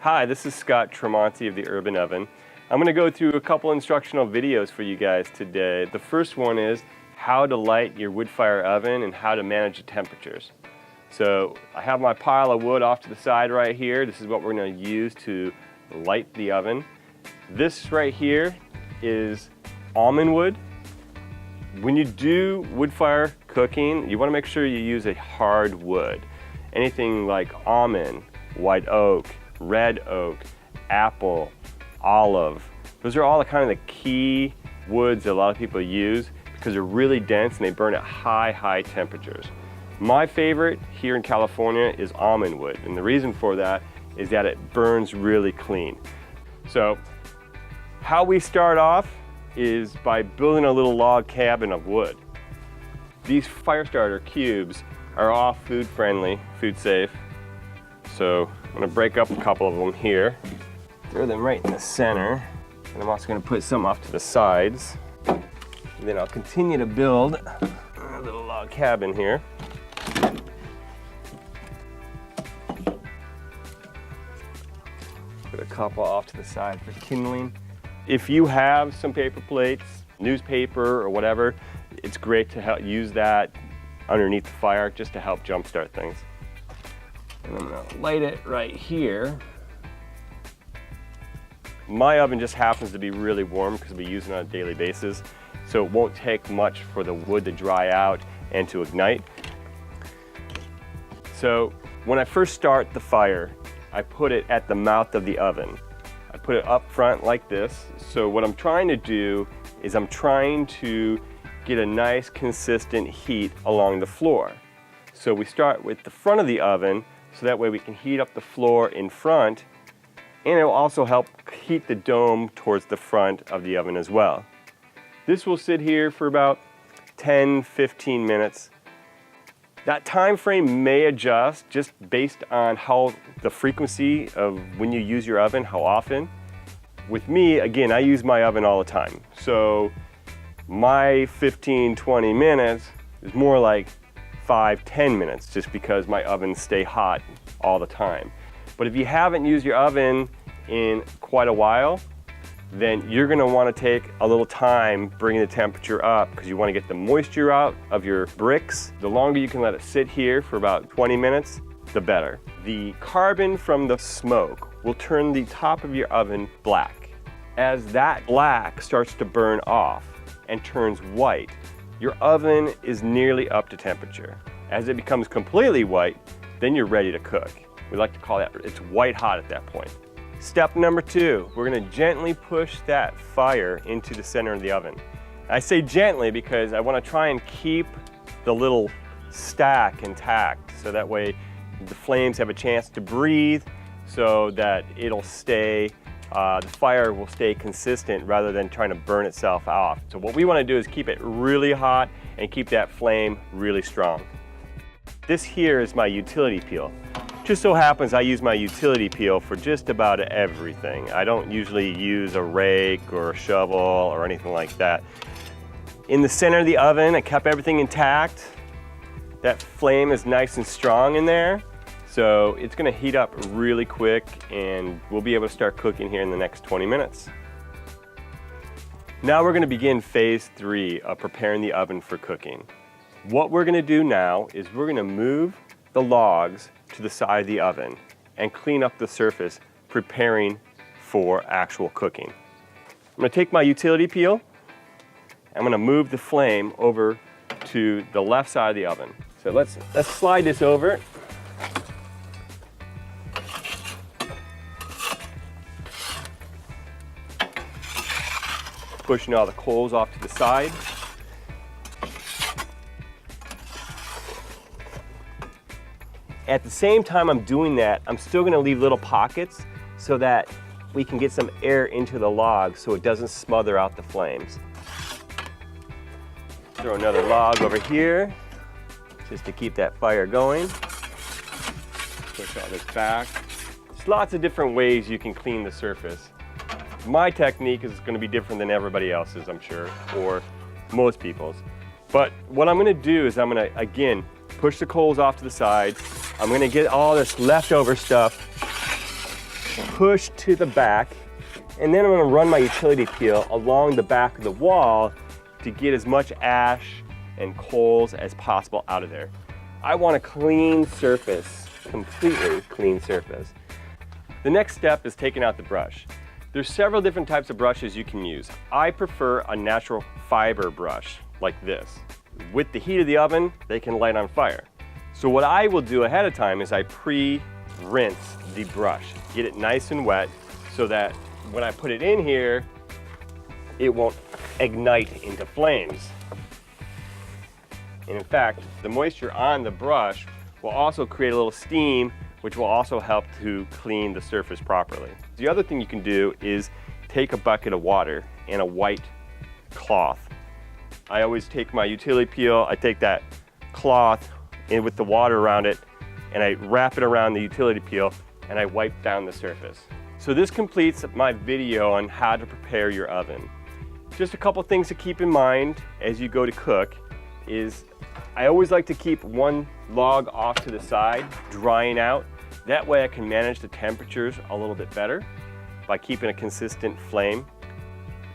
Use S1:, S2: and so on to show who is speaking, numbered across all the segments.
S1: Hi, this is Scott Tremonti of the Urban Oven. I'm going to go through a couple instructional videos for you guys today. The first one is how to light your wood fire oven and how to manage the temperatures. So I have my pile of wood off to the side right here. This is what we're going to use to light the oven. This right here is almond wood. When you do wood fire cooking, you want to make sure you use a hard wood. Anything like almond, white oak, red oak, apple, olive. Those are all the key woods that a lot of people use because they're really dense and they burn at high temperatures. My favorite here in California is almond wood, and the reason for that is that it burns really clean. So how we start off is by building a little log cabin of wood. These fire starter cubes are all food friendly, food safe. So I'm going to break up a couple of them here, throw them right in the center, and I'm also going to put some off to the sides. And then I'll continue to build a little log cabin here. Put a couple off to the side for kindling. If you have some paper plates, newspaper or whatever, it's great to use that underneath the fire just to help jumpstart things. And I'm going to light it right here. My oven just happens to be really warm because we use it on a daily basis, so it won't take much for the wood to dry out and to ignite. So when I first start the fire, I put it at the mouth of the oven. I put it up front like this. So what I'm trying to do is I'm trying to get a nice consistent heat along the floor. So we start with the front of the oven, so that way we can heat up the floor in front, and it will also help heat the dome towards the front of the oven as well. This will sit here for about 10-15 minutes. That time frame may adjust just based on how the frequency of when you use your oven, how often. With me, again, I use my oven all the time. So my 15-20 minutes is more like 5-10 minutes just because my ovens stay hot all the time. But if you haven't used your oven in quite a while, then you're going to want to take a little time bringing the temperature up because you want to get the moisture out of your bricks. The longer you can let it sit here for about 20 minutes, the better. The carbon from the smoke will turn the top of your oven black. As that black starts to burn off and turns white, your oven is nearly up to temperature. As it becomes completely white, then you're ready to cook. We like to call that, it's white hot at that point. Step number 2, we're going to gently push that fire into the center of the oven. I say gently because I want to try and keep the little stack intact so that way the flames have a chance to breathe so that it'll stay, the fire will stay consistent rather than trying to burn itself off. So what we want to do is keep it really hot and keep that flame really strong. This here is my utility peel. Just so happens I use my utility peel for just about everything. I don't usually use a rake or a shovel or anything like that. In the center of the oven, I kept everything intact. That flame is nice and strong in there. So it's going to heat up really quick and we'll be able to start cooking here in the next 20 minutes. Now we're going to begin phase 3 of preparing the oven for cooking. What we're going to do now is we're going to move the logs to the side of the oven and clean up the surface, preparing for actual cooking. I'm going to take my utility peel. I'm going to move the flame over to the left side of the oven. So let's slide this over. Pushing all the coals off to the side. At the same time I'm doing that, I'm still going to leave little pockets so that we can get some air into the log so it doesn't smother out the flames. Throw another log over here just to keep that fire going. Push all this back. There's lots of different ways you can clean the surface. My technique is going to be different than everybody else's, I'm sure, or most people's. But what I'm going to do is I'm going to, again, push the coals off to the side. I'm going to get all this leftover stuff push to the back, and then I'm gonna run my utility peel along the back of the wall to get as much ash and coals as possible out of there. I want a clean surface, completely clean surface. The next step is taking out the brush. There's several different types of brushes you can use. I prefer a natural fiber brush like this. With the heat of the oven, they can light on fire. So what I will do ahead of time is I pre-rinse the brush, get it nice and wet so that when I put it in here, it won't ignite into flames. And in fact, the moisture on the brush will also create a little steam, which will also help to clean the surface properly. The other thing you can do is take a bucket of water and a white cloth. I always take my utility peel, I take that cloth in with the water around it, and I wrap it around the utility peel, and I wipe down the surface. So this completes my video on how to prepare your oven. Just a couple things to keep in mind as you go to cook is I always like to keep one log off to the side, drying out. That way I can manage the temperatures a little bit better by keeping a consistent flame.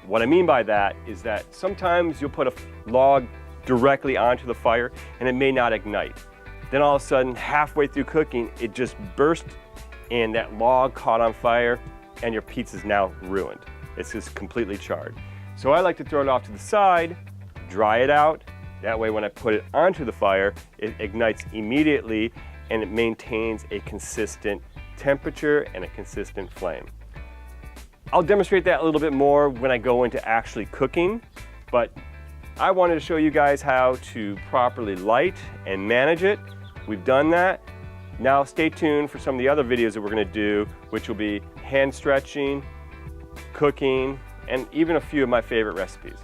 S1: What I mean by that is that sometimes you'll put a log directly onto the fire and it may not ignite. Then all of a sudden, halfway through cooking, it just burst and that log caught on fire and your pizza's now ruined. It's just completely charred. So I like to throw it off to the side, dry it out. That way when I put it onto the fire, it ignites immediately and it maintains a consistent temperature and a consistent flame. I'll demonstrate that a little bit more when I go into actually cooking, but I wanted to show you guys how to properly light and manage it. We've done that. Now stay tuned for some of the other videos that we're going to do, which will be hand stretching, cooking, and even a few of my favorite recipes.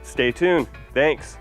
S1: Stay tuned. Thanks.